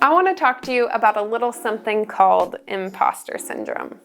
I want to talk to you about a little something called imposter syndrome.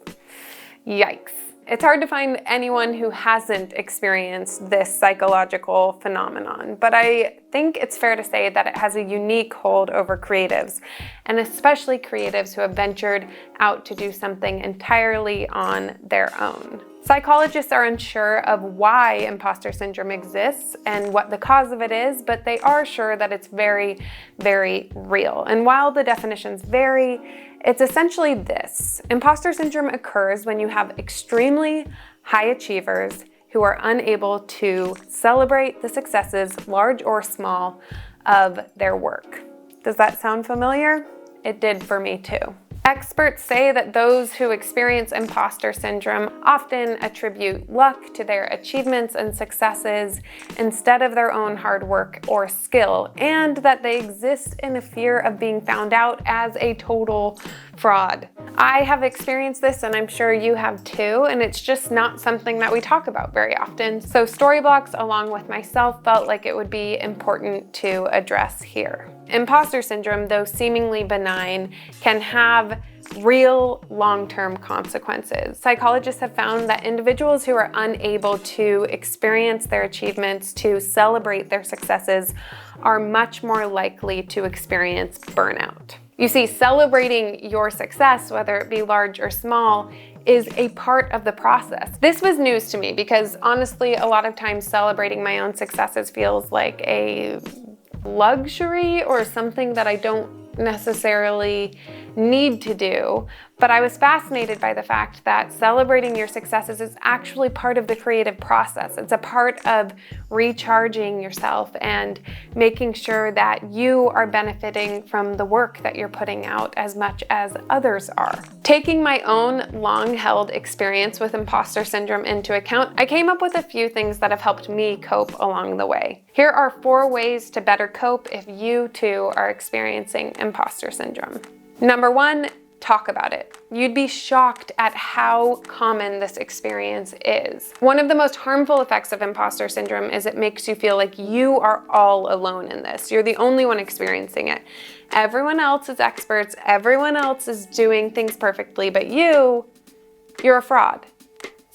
Yikes. It's hard to find anyone who hasn't experienced this psychological phenomenon, but I think it's fair to say that it has a unique hold over creatives, and especially creatives who have ventured out to do something entirely on their own. Psychologists are unsure of why imposter syndrome exists and what the cause of it is, but they are sure that it's very, very real. And while the definitions vary, it's essentially this. Imposter syndrome occurs when you have extremely high achievers who are unable to celebrate the successes, large or small, of their work. Does that sound familiar? It did for me too. Experts say that those who experience imposter syndrome often attribute luck to their achievements and successes instead of their own hard work or skill, and that they exist in a fear of being found out as a total fraud. I have experienced this, and I'm sure you have too, and it's just not something that we talk about very often. So Storyblocks, along with myself, felt like it would be important to address here. Imposter syndrome, though seemingly benign, can have real long-term consequences. Psychologists have found that individuals who are unable to experience their achievements, to celebrate their successes, are much more likely to experience burnout. You see, celebrating your success, whether it be large or small, is a part of the process. This was news to me because honestly, a lot of times celebrating my own successes feels like a luxury or something that I don't necessarily need to do, but I was fascinated by the fact that celebrating your successes is actually part of the creative process. It's a part of recharging yourself and making sure that you are benefiting from the work that you're putting out as much as others are. Taking my own long-held experience with imposter syndrome into account, I came up with a few things that have helped me cope along the way. Here are 4 ways to better cope if you too are experiencing imposter syndrome. Number 1, talk about it. You'd be shocked at how common this experience is. One of the most harmful effects of imposter syndrome is it makes you feel like you are all alone in this. You're the only one experiencing it. Everyone else is experts, everyone else is doing things perfectly, but you're a fraud.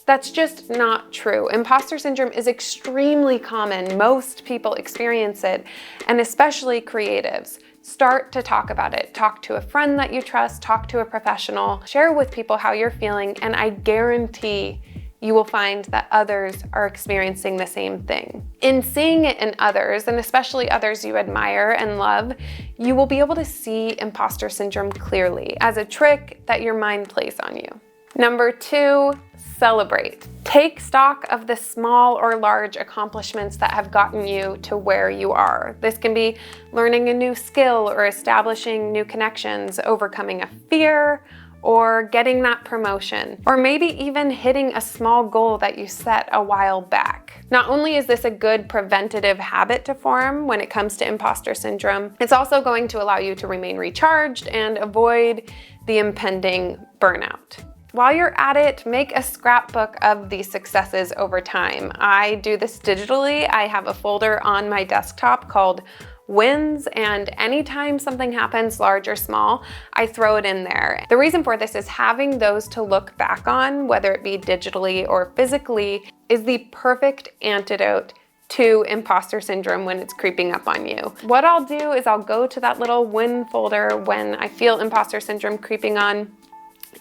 That's just not true. Imposter syndrome is extremely common. Most people experience it, and especially creatives. Start to talk about it. Talk to a friend that you trust, talk to a professional, share with people how you're feeling, and I guarantee you will find that others are experiencing the same thing. In seeing it in others, and especially others you admire and love, you will be able to see imposter syndrome clearly as a trick that your mind plays on you. Number 2, celebrate. Take stock of the small or large accomplishments that have gotten you to where you are. This can be learning a new skill or establishing new connections, overcoming a fear, or getting that promotion, or maybe even hitting a small goal that you set a while back. Not only is this a good preventative habit to form when it comes to imposter syndrome, it's also going to allow you to remain recharged and avoid the impending burnout. While you're at it, make a scrapbook of these successes over time. I do this digitally. I have a folder on my desktop called wins, and anytime something happens, large or small, I throw it in there. The reason for this is having those to look back on, whether it be digitally or physically, is the perfect antidote to imposter syndrome when it's creeping up on you. What I'll do is I'll go to that little win folder when I feel imposter syndrome creeping on,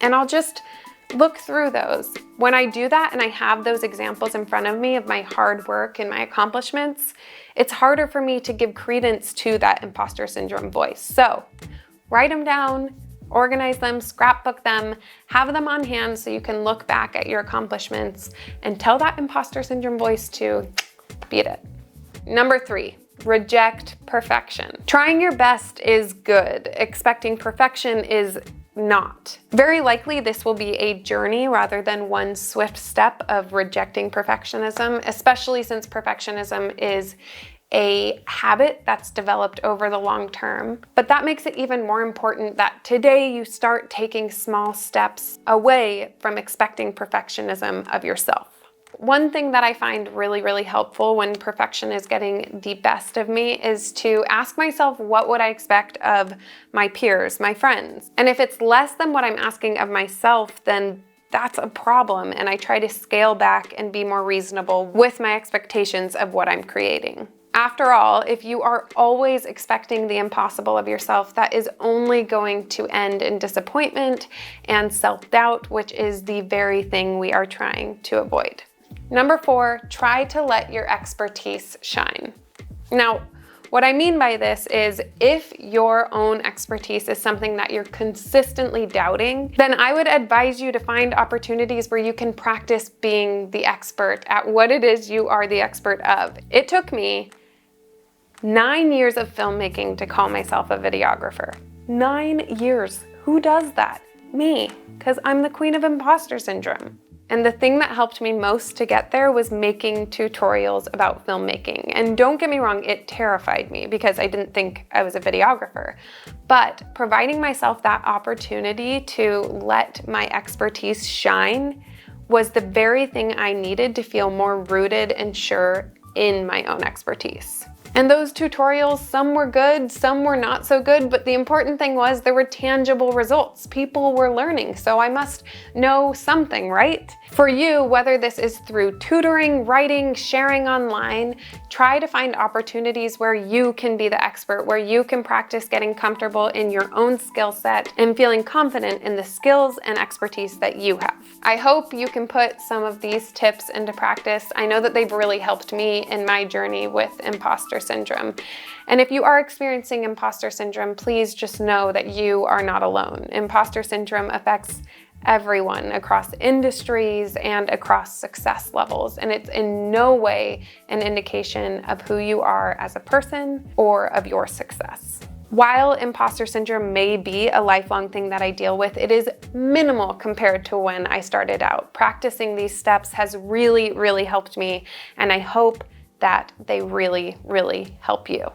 and I'll just look through those. When I do that and I have those examples in front of me of my hard work and my accomplishments, it's harder for me to give credence to that imposter syndrome voice. So write them down, organize them, scrapbook them, have them on hand so you can look back at your accomplishments and tell that imposter syndrome voice to beat it. Number 3, reject perfection. Trying your best is good. Expecting perfection is not. Very likely this will be a journey rather than one swift step of rejecting perfectionism, especially since perfectionism is a habit that's developed over the long term. But that makes it even more important that today you start taking small steps away from expecting perfectionism of yourself. One thing that I find really, really helpful when perfection is getting the best of me is to ask myself, what would I expect of my peers, my friends? And if it's less than what I'm asking of myself, then that's a problem, and I try to scale back and be more reasonable with my expectations of what I'm creating. After all, if you are always expecting the impossible of yourself, that is only going to end in disappointment and self-doubt, which is the very thing we are trying to avoid. Number 4, try to let your expertise shine. Now, what I mean by this is if your own expertise is something that you're consistently doubting, then I would advise you to find opportunities where you can practice being the expert at what it is you are the expert of. It took me 9 years of filmmaking to call myself a videographer. 9 years. Who does that? Me, because I'm the queen of imposter syndrome. And the thing that helped me most to get there was making tutorials about filmmaking. And don't get me wrong, it terrified me because I didn't think I was a videographer. But providing myself that opportunity to let my expertise shine was the very thing I needed to feel more rooted and sure in my own expertise. And those tutorials, some were good, some were not so good, but the important thing was there were tangible results. People were learning, so I must know something, right? For you, whether this is through tutoring, writing, sharing online, try to find opportunities where you can be the expert, where you can practice getting comfortable in your own skill set and feeling confident in the skills and expertise that you have. I hope you can put some of these tips into practice. I know that they've really helped me in my journey with imposter syndrome. And if you are experiencing imposter syndrome, please just know that you are not alone. Imposter syndrome affects everyone across industries and across success levels, and it's in no way an indication of who you are as a person or of your success. While imposter syndrome may be a lifelong thing that I deal with, it is minimal compared to when I started out. Practicing these steps has really, really helped me, and I hope that they really, really help you.